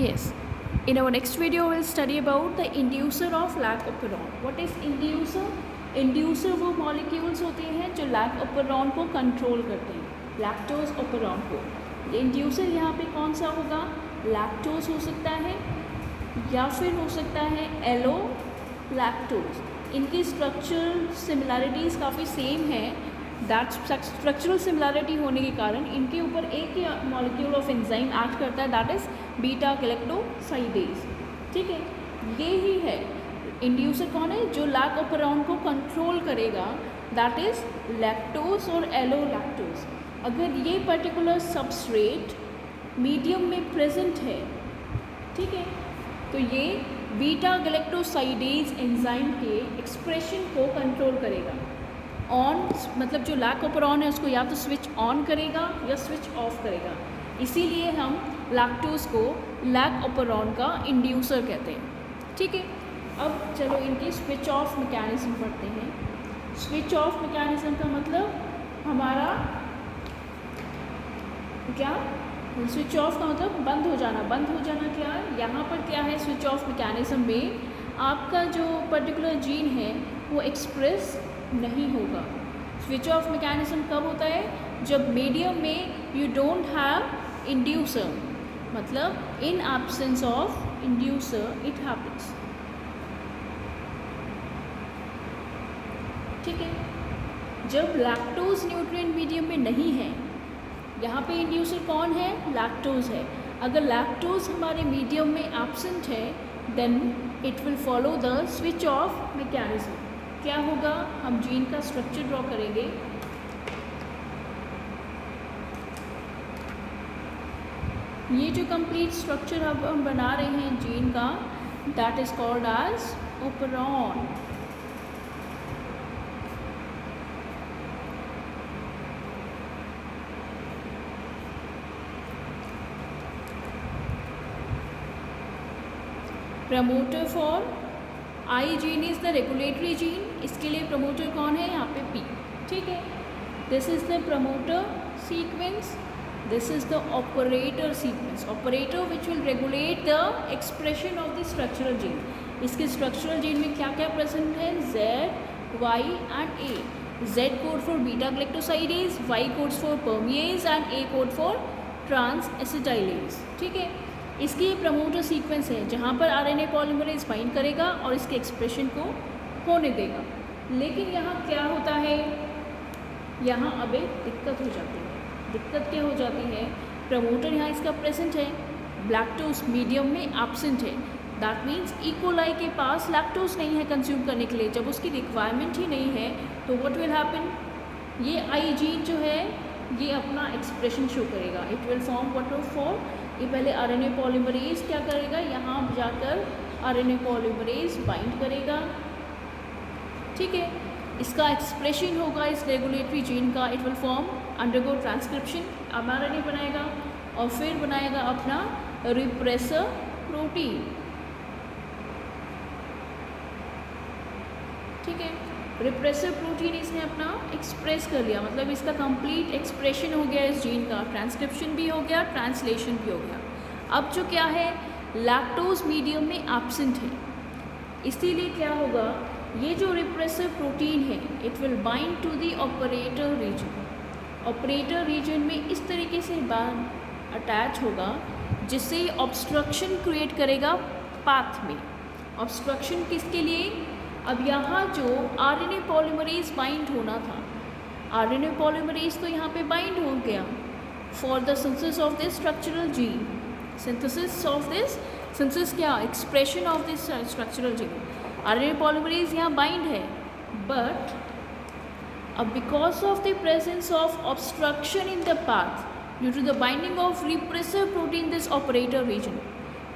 Yes. In our next video, we'll study about the inducer of lac operon. What is inducer? Inducer वो molecules होते हैं जो lac operon को control करते हैं, lactose operon को. inducer यहाँ पे कौन सा होगा? lactose हो सकता है या फिर हो सकता है एलो-लैक्टोज. इनकी स्ट्रक्चरल सिमिलैरिटीज़ काफ़ी सेम है. दैट स्ट्रक्चरल सिमिलैरिटी होने के कारण इनके ऊपर एक ही मॉलिक्यूल ऑफ एंजाइम एक्ट करता है, दैट इज़ बीटा गैलेक्टोसाइडेज. ठीक है, ये ही है इंड्यूसर. कौन है जो लैक ओपेरॉन को कंट्रोल करेगा? दैट इज़ लैक्टोज और एलो-लैक्टोज. अगर ये पर्टिकुलर सबस्ट्रेट मीडियम में प्रेजेंट है, ठीक है, तो ये बीटा गैलेक्टोसाइडेज एंजाइम के एक्सप्रेशन को कंट्रोल करेगा. ऑन मतलब जो लैक ओपेरॉन है उसको या तो स्विच ऑन करेगा या स्विच ऑफ करेगा. इसीलिए हम लैक्टोज को लैक ओपेरॉन का इंड्यूसर कहते हैं. ठीक है, अब चलो इनकी स्विच ऑफ मैकेनिज्म पढ़ते हैं. स्विच ऑफ मैकेनिज्म का मतलब हमारा क्या? स्विच ऑफ का मतलब बंद हो जाना. बंद हो जाना क्या है? यहाँ पर क्या है स्विच ऑफ मैकेनिज्म में? आपका जो पर्टिकुलर जीन है वो एक्सप्रेस नहीं होगा. स्विच ऑफ मैकेनिज्म कब होता है? जब मीडियम में यू डोंट हैव इंड्यूसर, मतलब in absence of inducer it happens. ठीक है, जब लैक्टोज न्यूट्रिएंट मीडियम में नहीं है, यहाँ पे इंड्यूसर कौन है? लैक्टोज है. अगर लैक्टोज हमारे मीडियम में एब्सेंट है then it will follow the switch off mechanism. क्या होगा? हम जीन का स्ट्रक्चर ड्रॉ करेंगे. ये जो कंप्लीट स्ट्रक्चर अब हम बना रहे हैं जीन का, that is called as operon. Promoter for I gene is the regulatory gene. इसके लिए प्रमोटर कौन है? यहाँ पे पी. ठीक है, this is the promoter sequence, this is the operator sequence. Operator which will regulate the expression of the structural gene. इसके structural gene में क्या क्या प्रेजेंट है? Z, Y and A. Z code for beta galactosidase, Y codes for permease and A code for transacetylase. ठीक है, इसकी ये promoter sequence है जहाँ पर आरएनए पॉलीमरेज बाइंड करेगा और इसके एक्सप्रेशन को होने देगा. लेकिन यहाँ क्या होता है? यहाँ अब एक दिक्कत हो जाती है. दिक्कत क्या हो जाती है? प्रमोटर यहाँ इसका प्रेजेंट है, लैक्टोज मीडियम में एब्सेंट है. दैट मीन्स इकोलाई के पास लैक्टोज नहीं है कंज्यूम करने के लिए. जब उसकी रिक्वायरमेंट ही नहीं है तो व्हाट विल हैपन? ये आई जीन जो है ये अपना एक्सप्रेशन शो करेगा. It will form what for ये पहले आरएनए पॉलीमरेज क्या करेगा? यहाँ जाकर आरएनए पॉलीमरेज बाइंड करेगा. ठीक है, इसका एक्सप्रेशन होगा इस रेगुलेटरी जीन का. It will form undergo transcription, अब आरएनए बनाएगा और फिर बनाएगा अपना रिप्रेसर प्रोटीन. ठीक है, रिप्रेसर प्रोटीन इसने अपना एक्सप्रेस कर लिया, मतलब इसका कंप्लीट एक्सप्रेशन हो गया इस जीन का. ट्रांसक्रिप्शन भी हो गया, ट्रांसलेशन भी हो गया. अब जो क्या है, लैक्टोज मीडियम में एब्सेंट है, इसीलिए क्या होगा? ये जो रिप्रेसर प्रोटीन है it will bind to the operator region. Operator region में इस तरीके से अटैच होगा जिससे ऑब्स्ट्रक्शन क्रिएट करेगा पाथ में. ऑब्स्ट्रक्शन किसके लिए? अब यहाँ जो आरएनए पॉलीमरेज बाइंड होना था, आरएनए पॉलीमरेज तो यहाँ पे बाइंड हो गया for the synthesis of this structural gene. Synthesis of this, synthesis क्या? Expression of this structural gene. RNA polymerase यहाँ बाइंड है, बट अब because of the presence of obstruction in the path due to the binding of repressor protein this operator region,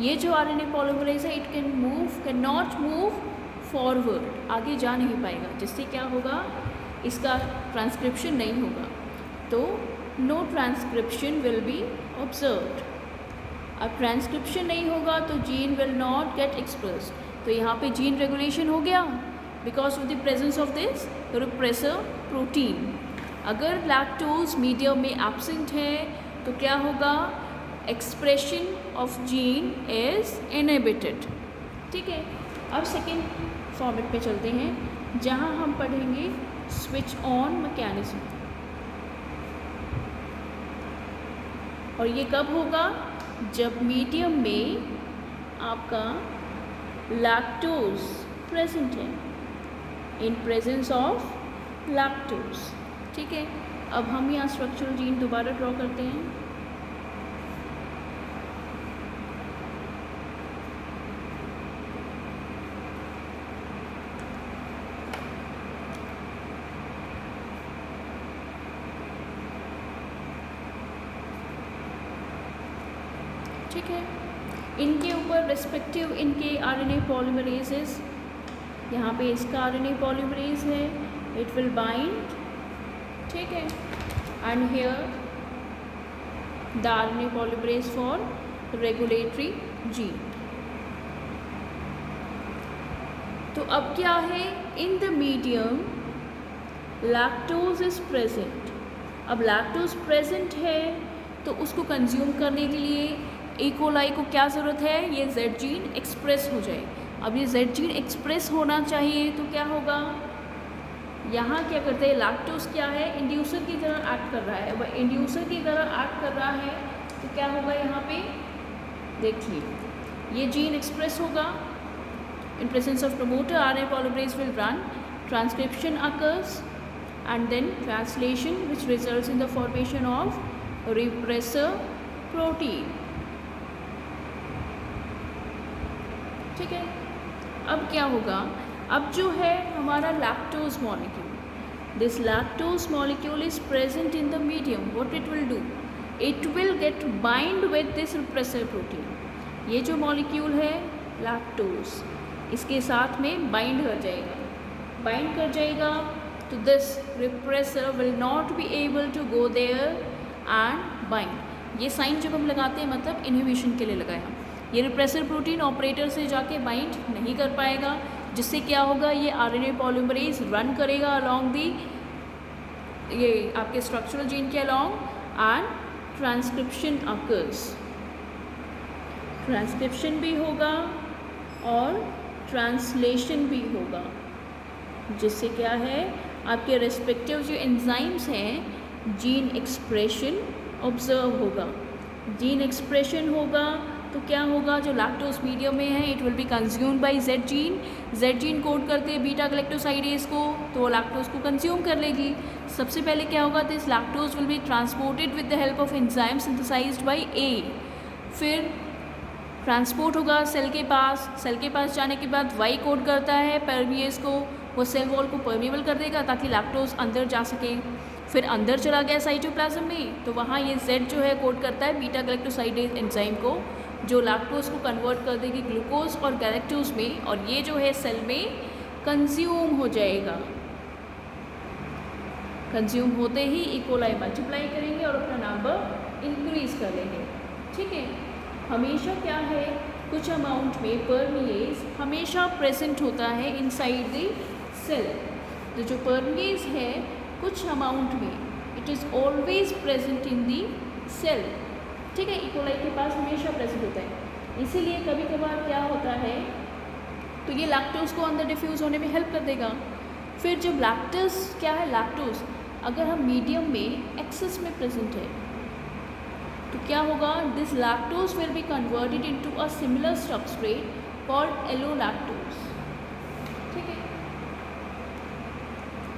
ये जो RNA polymerase है it can not move forward, आगे जा नहीं पाएगा, जिससे क्या होगा? इसका ट्रांसक्रिप्शन नहीं होगा. तो no transcription will be observed. अब ट्रांसक्रिप्शन नहीं होगा तो gene will not get expressed. तो यहाँ पे जीन रेगुलेशन हो गया because of the presence of this repressor protein. अगर लैक्टोज मीडियम में एब्सेंट है तो क्या होगा? Expression of gene is inhibited. ठीक है, अब सेकेंड फॉर्मेट पे चलते हैं जहाँ हम पढ़ेंगे स्विच ऑन मैकेनिज्म। और ये कब होगा? जब मीडियम में आपका लैक्टोज प्रेजेंट है, इन प्रेजेंस ऑफ लैक्टोज। ठीक है, अब हम यहाँ स्ट्रक्चरल जीन दोबारा ड्रॉ करते हैं। ठीक है, इनके ऊपर रिस्पेक्टिव इनके आरएनए पॉलीमरेजेस, यहाँ पे इसका आरएनए पॉलीमरेज है, इट विल बाइंड। ठीक है, and here the RNA polymerase for regulatory gene. तो अब क्या है? In the medium lactose is present. अब लैक्टोज प्रेजेंट है तो उसको कंज्यूम करने के लिए ई कोलाई को क्या ज़रूरत है? ये जेड जीन एक्सप्रेस हो जाए। अब ये जेड जीन एक्सप्रेस होना चाहिए तो क्या होगा? यहाँ क्या करते हैं? लैक्टोज क्या है? इंड्यूसर की तरह एक्ट कर रहा है। अब इंड्यूसर की तरह एक्ट कर रहा है तो क्या होगा? यहाँ पे देखिए, ये जीन एक्सप्रेस होगा in presence of promoter, RNA polymerase will run, transcription occurs and then translation which results in the formation of repressor protein। ठीक है, अब क्या होगा? अब जो है हमारा lactose molecule, this lactose molecule is present in the medium, what it will do? It will get bind with this repressor protein. ये जो मॉलिक्यूल है लैक्टोज, इसके साथ में बाइंड कर जाएगा, बाइंड कर जाएगा तो this repressor will not be able to go there and bind. ये साइन जब हम लगाते हैं मतलब इनहिबिशन के लिए लगाया। ये रिप्रेसर प्रोटीन ऑपरेटर से जाके बाइंड नहीं कर पाएगा, जिससे क्या होगा? ये आरएनए पॉलीमरेज रन करेगा अलॉन्ग दी, ये आपके स्ट्रक्चरल जीन के along, and transcription occurs. Transcription भी होगा और ट्रांसलेशन भी होगा, जिससे क्या है? आपके रेस्पेक्टिव जो एंजाइम्स हैं, जीन एक्सप्रेशन ऑब्जर्व होगा। जीन एक्सप्रेशन होगा तो क्या होगा? जो लैक्टोज मीडियम में है, it will be consumed by Z gene. Z gene code करते हैं बीटा गैलेक्टोसाइडेज को, तो वो लैक्टोज को कंज्यूम कर लेगी। सबसे पहले क्या होगा? This lactose will be transported with the help of enzyme synthesised by A. फिर ट्रांसपोर्ट होगा सेल के पास। सेल के पास जाने के बाद वाई कोड करता है परमिएज को, वो सेल वॉल को परमिएबल कर देगा ताकि लैक्टोज अंदर जा सके। फिर अंदर चला गया साइटोप्लाज्म में, तो वहाँ ये जेड जो है कोड करता है बीटा गैलेक्टोसाइडेज एंजाइम को, जो लैक्टोज को कन्वर्ट कर देगी ग्लूकोज और गैलेक्टोज में, और ये जो है सेल में कंज्यूम हो जाएगा। कंज्यूम होते ही ई कोलाई मल्टीप्लाई करेंगे और अपना नंबर इंक्रीज कर लेंगे। ठीक है, हमेशा क्या है? कुछ अमाउंट में परमिएज हमेशा प्रेजेंट होता है इनसाइड द सेल। तो जो परमिएज है कुछ अमाउंट में it is always present in the cell. ठीक है, ई कोलाई के पास हमेशा प्रेजेंट होता है। इसीलिए कभी कभार क्या होता है, तो ये लैक्टोज को अंदर डिफ्यूज़ होने में हेल्प कर देगा। फिर जब लैक्टोज क्या है? लैक्टोज अगर हम मीडियम में एक्सेस में प्रेजेंट है तो क्या होगा? This lactose will be converted into a similar substrate called allolactose. ठीक है,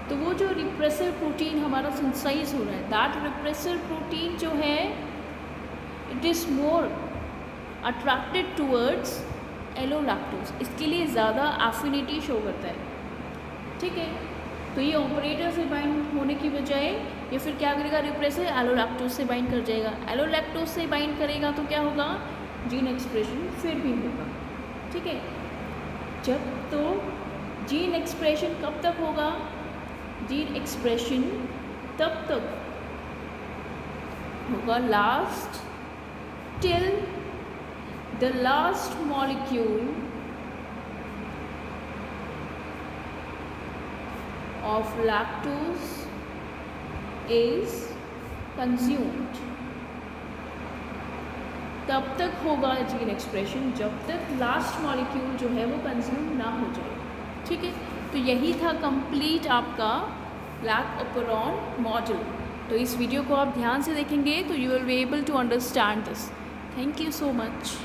तो वो जो रिप्रेसर प्रोटीन हमारा सिंथेसाइज हो रहा है, दैट रिप्रेसर प्रोटीन जो है it is more attracted towards allolactose, इसके लिए ज़्यादा एफिनिटी शो करता है। ठीक है, तो ये ऑपरेटर से बाइंड होने की बजाय ये फिर क्या करेगा? रिप्रेसर एलोलैक्टोज से बाइंड कर जाएगा। एलोलैक्टोज से बाइंड करेगा तो क्या होगा? जीन एक्सप्रेशन फिर भी होगा। ठीक है, जब तो जीन एक्सप्रेशन कब तक होगा? जीन एक्सप्रेशन तब तक होगा last till the last molecule of lactose is consumed। तब तक होगा जीन एक्सप्रेशन जब तक लास्ट मॉलिक्यूल जो है वो कंज्यूम ना हो जाए। ठीक है, तो यही था कंप्लीट आपका लैक ओपेरॉन मॉडल। तो इस वीडियो को आप ध्यान से देखेंगे तो you will be able to understand this. Thank you so much.